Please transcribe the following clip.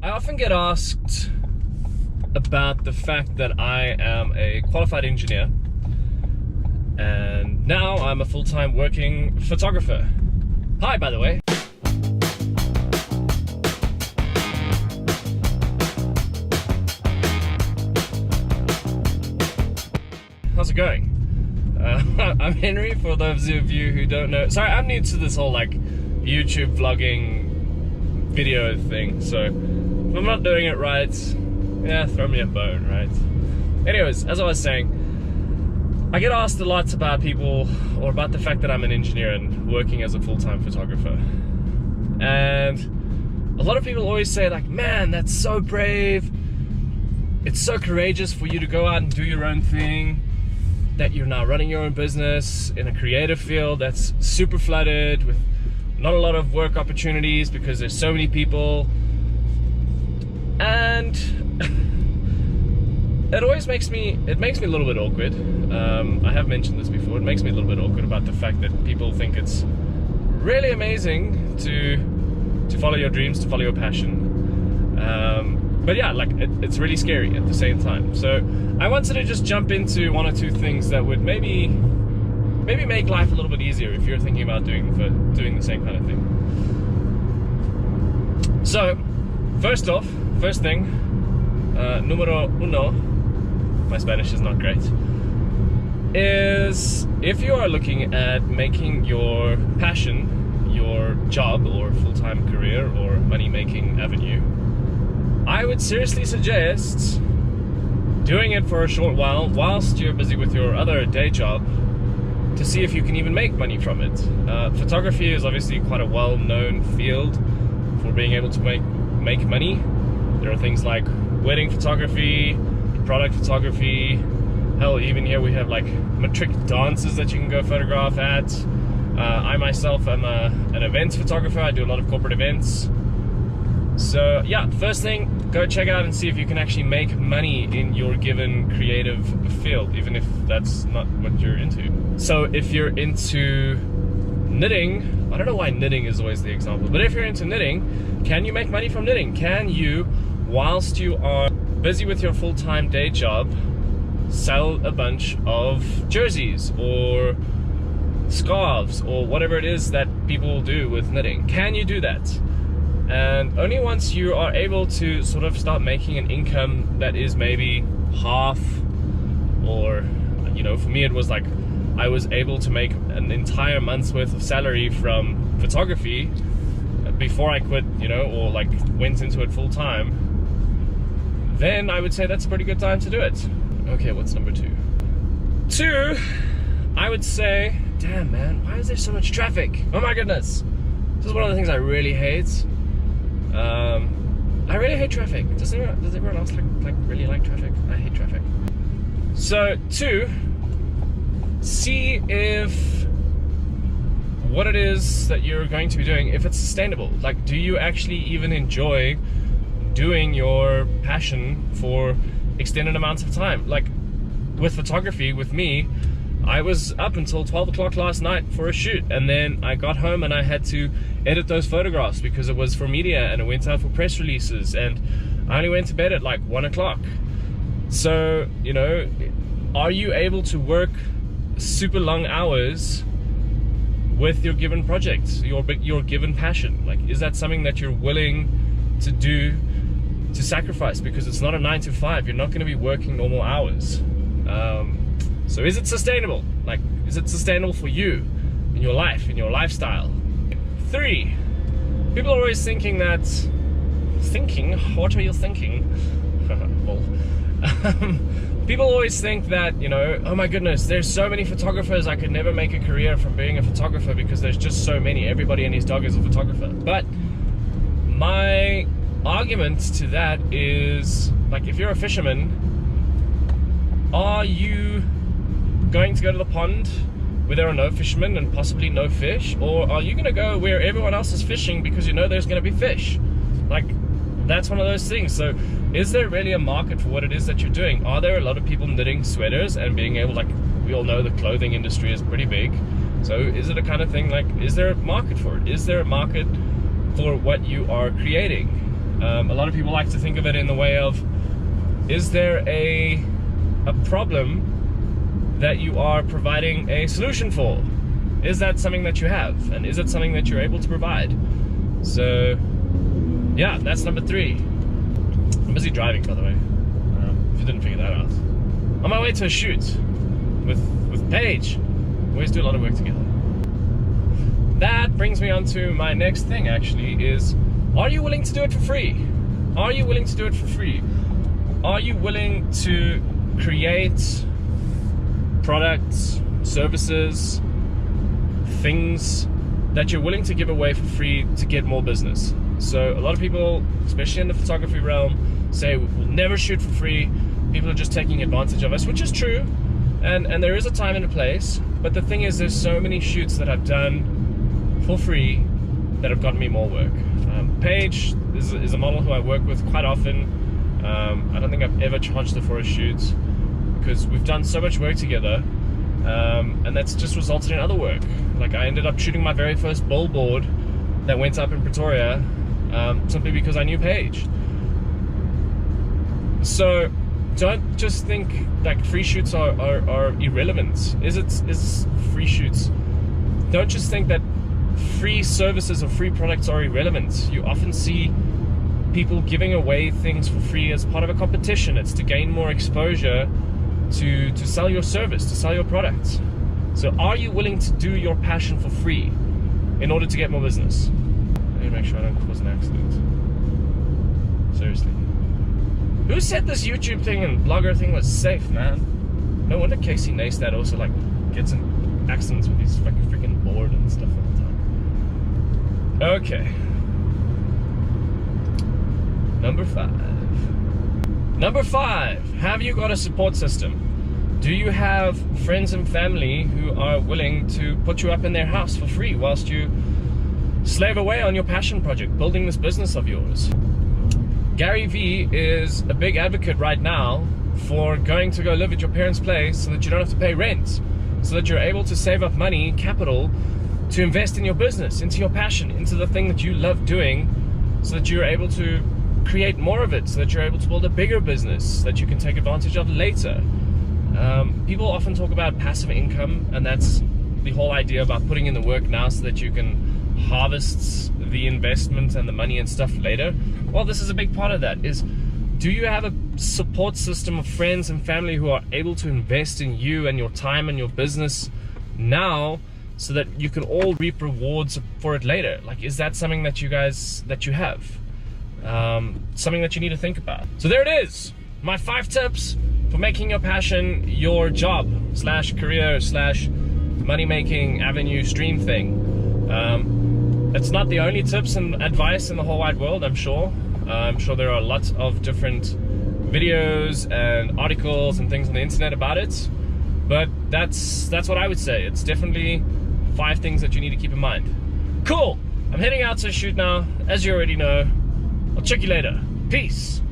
I often get asked about the fact that I am a qualified engineer and now I'm a full-time working photographer. Hi, by the way. How's it going? I'm Henry, for those of you who don't know. Sorry, I'm new to this whole like YouTube vlogging video thing, so if I'm not doing it right, yeah, throw me a bone, right? Anyways, as I was saying, I get asked a lot about people, or about the fact that I'm an engineer and working as a full-time photographer. And a lot of people always say like, man, that's so brave. It's so courageous for you to go out and do your own thing, that you're now running your own business in a creative field that's super flooded with not a lot of work opportunities because there's so many people. And it always makes me a little bit awkward. I have mentioned this before. It makes me a little bit awkward about the fact that people think it's really amazing to follow your dreams, to follow your passion. But yeah, like it's really scary at the same time. So I wanted to just jump into one or two things that would maybe make life a little bit easier if you're thinking about doing the same kind of thing. So first thing, numero uno, my Spanish is not great, is if you are looking at making your passion your job or full-time career or money-making avenue, I would seriously suggest doing it for a short while whilst you're busy with your other day job to see if you can even make money from it. Photography is obviously quite a well-known field for being able to make money. There are things like wedding photography, product photography, hell, even here we have like matric dances that you can go photograph at. I myself am an events photographer. I do a lot of corporate events. So yeah, first thing, go check out and see if you can actually make money in your given creative field, even if that's not what you're into. So if you're into knitting, I don't know why knitting is always the example, but if you're into knitting, can you make money from knitting? Can you, whilst you are busy with your full-time day job, sell a bunch of jerseys or scarves or whatever it is that people do with knitting? Can you do that? And only once you are able to sort of start making an income that is maybe half, or, you know, for me it was like I was able to make an entire month's worth of salary from photography before I quit, you know, or like went into it full time, then I would say that's a pretty good time to do it. Okay, what's number two? Two, I would say, damn man, why is there so much traffic? Oh my goodness. This is one of the things I really hate. I really hate traffic. Does everyone else like really like traffic? I hate traffic. So two, see if what it is that you're going to be doing, if it's sustainable. Like, do you actually even enjoy doing your passion for extended amounts of time? Like with photography, with me, I was up until 12 o'clock last night for a shoot, and then I got home and I had to edit those photographs because it was for media and it went out for press releases, and I only went to bed at like 1 o'clock. So, you know, are you able to work super long hours with your given project, your given passion? Like, is that something that you're willing to do, to sacrifice? Because it's not a 9 to 5, you're not going to be working normal hours. So is it sustainable? Like, is it sustainable for you in your life, in your lifestyle? Three, people are always thinking that, what are you thinking? Well, people always think that, you know, oh my goodness, there's so many photographers, I could never make a career from being a photographer because there's just so many, everybody and his dog is a photographer. But my argument to that is, like, if you're a fisherman, are you going to go to the pond where there are no fishermen and possibly no fish, or are you going to go where everyone else is fishing because you know there's going to be fish? Like, that's one of those things. So is there really a market for what it is that you're doing? Are there a lot of people knitting sweaters and being able, like, we all know the clothing industry is pretty big, so is it a kind of thing like, is there a market for it? Is there a market for what you are creating? A lot of people like to think of it in the way of, is there a problem that you are providing a solution for? Is that something that you have? And is it something that you're able to provide? So, yeah, that's number 3. I'm busy driving, by the way, if you didn't figure that out. On my way to a shoot with Paige. We always do a lot of work together. That brings me on to my next thing, actually, is, are you willing to do it for free? Are you willing to do it for free? Are you willing to create products, services, things that you're willing to give away for free to get more business? So a lot of people, especially in the photography realm, say we'll never shoot for free. People are just taking advantage of us, which is true. And there is a time and a place. But the thing is, there's so many shoots that I've done for free that have gotten me more work. Paige is a model who I work with quite often. I don't think I've ever charged her for a shoot because we've done so much work together, and that's just resulted in other work. Like, I ended up shooting my very first billboard that went up in Pretoria simply because I knew Paige. So don't just think like free shoots are irrelevant. Is free shoots? Don't just think that free services or free products are irrelevant. You often see people giving away things for free as part of a competition. It's to gain more exposure, to sell your service, to sell your products. So are you willing to do your passion for free in order to get more business? I need to make sure I don't cause an accident. Seriously. Who said this YouTube thing and blogger thing was safe, man? No wonder Casey Neistat also like gets in accidents with his like freaking board and stuff all the time. Okay. Number 5. Number 5. Have you got a support system? Do you have friends and family who are willing to put you up in their house for free whilst you slave away on your passion project, building this business of yours? Gary Vee is a big advocate right now for going to go live at your parents' place so that you don't have to pay rent, so that you're able to save up money, capital, to invest in your business, into your passion, into the thing that you love doing, so that you're able to create more of it, so that you're able to build a bigger business that you can take advantage of later. People often talk about passive income, and that's the whole idea about putting in the work now so that you can harvest the investment and the money and stuff later. Well, this is a big part of that. Is, do you have a support system of friends and family who are able to invest in you and your time and your business now so that you can all reap rewards for it later? Like, is that something that you have? Something that you need to think about. So there it is, my 5 tips for making your passion your job / career / money making avenue stream thing. It's not the only tips and advice in the whole wide world, I'm sure. I'm sure there are lots of different videos and articles and things on the internet about it, but that's what I would say. It's definitely 5 things that you need to keep in mind. Cool, I'm heading out to shoot now, as you already know. I'll check you later. Peace.